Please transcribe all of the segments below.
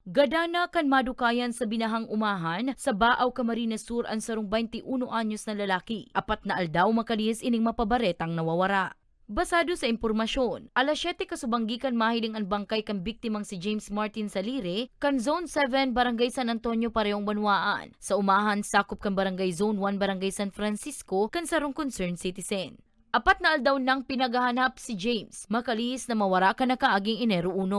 Gadana kan madukayan sa binahang umahan sa Baaw, Camarines Sur ang sarong 21 anyos na lalaki. Apat na aldaw makalihis ining mapabaretang nawawara. Basado sa impormasyon, alas 7 kasubanggi kan mahiling ang bangkay kan biktimang si James Martin Salire kan Zone 7 Barangay San Antonio Parehong Banwaan. Sa umahan sakop kan Barangay Zone 1 Barangay San Francisco kan sarong concerned citizen. Apat na aldaw nang pinagahanap si James, makalihis na mawara ka na kaaging Enero 1.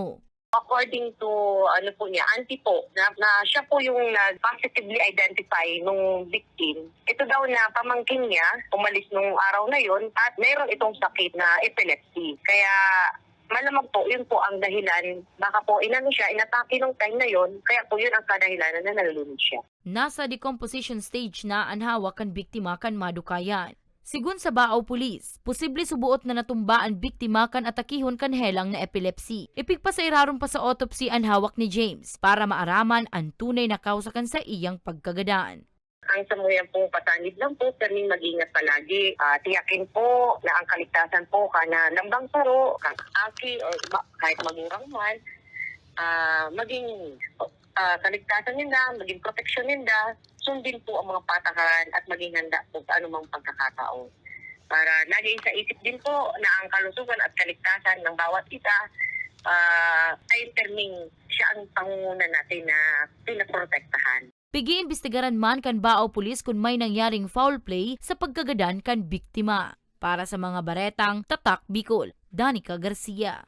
According to auntie po, na siya po yung positively identify nung victim. Ito daw na pamangkin niya, umalis nung araw na yon at mayroon itong sakit na epilepsy. Kaya malamang po, yun po ang dahilan. Baka po inatake nung time na yon, kaya po yun ang kadahilanan na nalulunod siya. Nasa decomposition stage na ang hawak kan biktima kan madukayan. Sigun sa Baaw Police, posible subuot na natumba ang biktima kan atakihon kan helang na epilepsy. Ipigpasairaron pa sa autopsy ang hawak ni James para maaraman ang tunay na kausa kan sa iyang pagkagadaan. Ang samuyan po patanid lang po, pero mag-ingat palagi. Tiyakin po na ang kaligtasan po kana lambang saro, kakaki, o kahit magurang man, maging kaligtasan nila, maging proteksyon nila, sundin po ang mga patakaran at maging handa po sa anumang pagkakataon. Para lagi sa isip din po na ang kalusugan at kaligtasan ng bawat isa ay terming siya ang pangunguna natin na pinaprotektahan. Pigi-imbestigaran man kan Baaw Police kung may nangyaring foul play sa pagkagadan kan biktima. Para sa mga baretang Tatak Bicol, Danica Garcia.